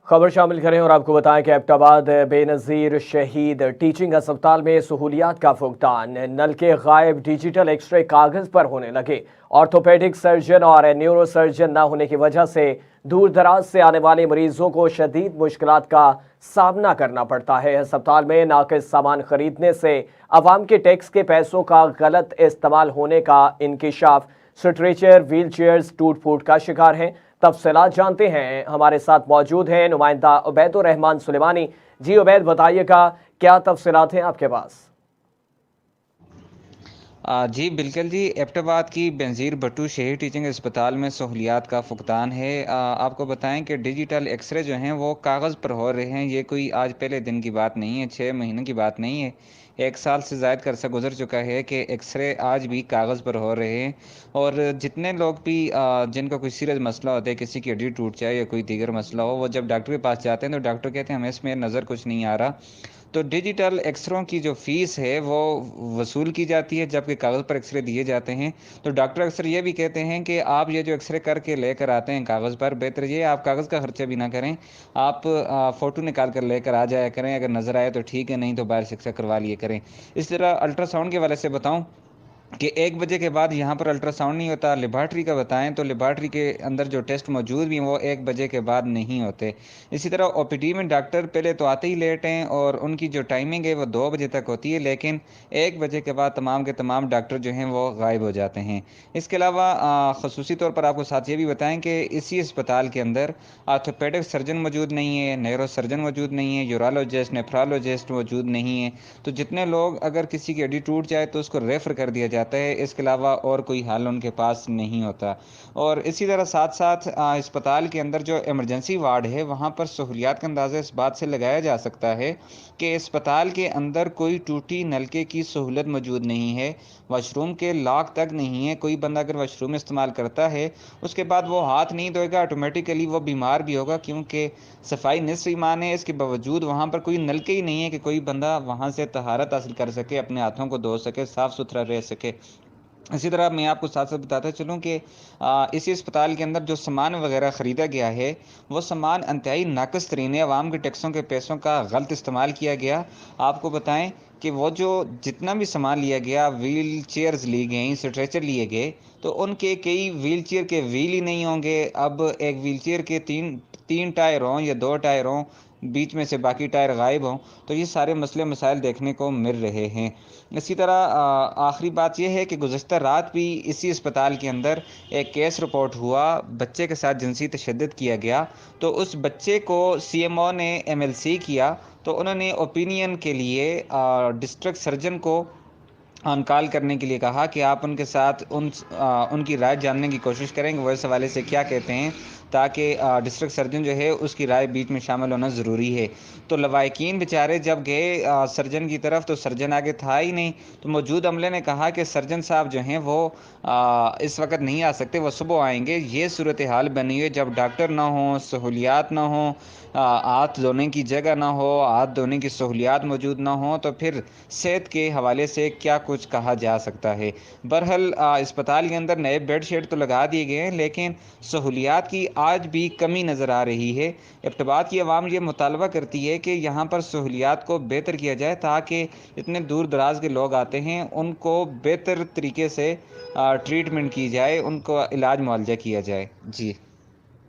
खबर शामिल करें और आपको बताएं कि एबटाबाद बेनज़ीर शहीद टीचिंग अस्पताल में सहूलियात का फुकदान। नल के गायब, डिजिटल एक्सरे कागज पर होने लगे। ऑर्थोपेडिक सर्जन और न्यूरो सर्जन न होने की वजह से दूर दराज से आने वाले मरीजों को शदीद मुश्किलात का सामना करना पड़ता है। अस्पताल में नाकिस सामान खरीदने से अवाम के टैक्स के पैसों का गलत इस्तेमाल होने का इंकिशाफ। स्ट्रेचर, व्हील चेयर्स टूट फूट का शिकार हैं। तफसीलात जानते हैं, हमारे साथ मौजूद हैं नुमाइंदा उबैदुर रहमान सुलेमानी। जी उबैद, बताइएगा क्या तफसीलात हैं आपके पास? जी बिल्कुल जी, एबटाबाद की बेनज़ीर भुट्टो शहीद टीचिंग अस्पताल में सहूलियात का फुकदान है। आपको बताएं कि डिजिटल एक्सरे जो हैं वो कागज़ पर हो रहे हैं। ये कोई आज पहले दिन की बात नहीं है, 6 महीने की बात नहीं है। 1 साल से ज़ायद का अरसा गुजर चुका है कि एक्सरे आज भी कागज़ पर हो रहे हैं। और जितने लोग भी जिनका कोई सीरियस मसला होता है, किसी की हड्डी टूट जाए या कोई दीगर मसला हो, वो जब डॉक्टर के पास जाते हैं तो डॉक्टर कहते हैं हमें इसमें नज़र कुछ नहीं आ रहा। तो डिजिटल एक्सरों की जो फ़ीस है वो वसूल की जाती है, जबकि कागज़ पर एक्सरे दिए जाते हैं। तो डॉक्टर अक्सर ये भी कहते हैं कि आप ये जो एक्सरे करके लेकर आते हैं कागज़ पर, बेहतर ये आप कागज़ का खर्चा भी ना करें, आप फ़ोटो निकाल कर लेकर आ जाया करें। अगर नज़र आए तो ठीक है, नहीं तो बाहर से एक्सरे करवा लिए करें। इस तरह अल्ट्रासाउंड के वाले से बताऊँ कि 1 बजे के बाद यहाँ पर अल्ट्रासाउंड नहीं होता। लेबॉर्ट्री का बताएं तो लेबॉर्ट्री के अंदर जो टेस्ट मौजूद भी हैं वो 1 बजे के बाद नहीं होते। इसी तरह ओपीडी में डॉक्टर पहले तो आते ही लेट हैं और उनकी जो टाइमिंग है वो 2 बजे तक होती है, लेकिन 1 बजे के बाद तमाम के तमाम डॉक्टर जो हैं वो गायब हो जाते हैं। इसके अलावा खसूसी तौर पर आपको साथ ये भी बताएं कि इसी अस्पताल के अंदर आर्थोपेडिक सर्जन मौजूद नहीं है, न्यूरो सर्जन मौजूद नहीं है, यूरोलॉजिस्ट, नेफ्रोलॉजिस्ट मौजूद नहीं है। तो जितने लोग, अगर किसी की हड्डी टूट जाए तो उसको रेफ़र कर दिया जाता है, इसके अलावा और कोई हल उनके पास नहीं होता। और इसी तरह साथ साथ अस्पताल के अंदर जो इमरजेंसी वार्ड है वहाँ पर सहूलियात का अंदाज़ा इस बात से लगाया जा सकता है कि अस्पताल के अंदर कोई टूटी नलके की सहूलत मौजूद नहीं है, वाशरूम के लॉक तक नहीं है। कोई बंदा अगर वाशरूम इस्तेमाल करता है उसके बाद वो हाथ नहीं धोएगा, ऑटोमेटिकली वो बीमार भी होगा, क्योंकि सफाई निस्फ ईमान है। इसके बावजूद वहाँ पर कोई नलके ही नहीं है कि कोई बंदा वहाँ से तहारत हासिल कर सके, अपने हाथों को धो सके, साफ़ सुथरा रह सके। इसी तरह मैं आपको साथ साथ बताता चलूँ कि इसी अस्पताल के अंदर जो सामान वगैरह ख़रीदा गया है वो सामान इंतहाई नाक़िस तरीन है। आवाम के टैक्सों के पैसों का गलत इस्तेमाल किया गया। आपको बताएं कि वो जो जितना भी सामान लिया गया, व्हील चेयर्स ली गई, स्ट्रेचर लिए गए, तो उनके कई व्हील चेयर के व्हील ही नहीं होंगे। अब एक व्हील चेयर के तीन तीन टायर हों या 2 टायर हों, बीच में से बाकी टायर गायब हों, तो ये सारे मसले मसाइल देखने को मिल रहे हैं। इसी तरह आखिरी बात यह है कि गुज़श्ता रात भी इसी अस्पताल के अंदर एक केस रिपोर्ट हुआ, बच्चे के साथ जिनसी तशद्दुद किया गया। तो उस बच्चे को सीएमओ ने एमएलसी किया, तो उन्होंने ओपिनियन के लिए डिस्ट्रिक्ट सर्जन को ऑन कॉल करने के लिए कहा कि आप उनके साथ उनकी राय जानने की कोशिश करेंगे, वो इस हवाले से क्या कहते हैं, ताकि डिस्ट्रिक्ट सर्जन जो है उसकी राय बीच में शामिल होना ज़रूरी है। तो लवाहिकीन बेचारे जब गए सर्जन की तरफ तो सर्जन आगे था ही नहीं। तो मौजूद अमले ने कहा कि सर्जन साहब जो हैं वो इस वक्त नहीं आ सकते, वो सुबह आएंगे। ये सूरत हाल बनी है जब डॉक्टर ना हो, सहूलियात ना हो, हाथ धोने की जगह ना हो, हाथ धोने की सहूलियात मौजूद ना हो, तो फिर सेहत के हवाले से क्या कुछ कहा जा सकता है। बहरहाल अस्पताल के अंदर नए बेड शेड तो लगा दिए गए हैं, लेकिन सहूलियात की आज भी कमी नज़र आ रही है। एबटाबाद की आवाम ये मुतालबा करती है कि यहाँ पर सहूलियात को बेहतर किया जाए, ताकि इतने दूर दराज के लोग आते हैं उनको बेहतर तरीके से ट्रीटमेंट की जाए, उनको इलाज मुआवजा किया जाए। जी।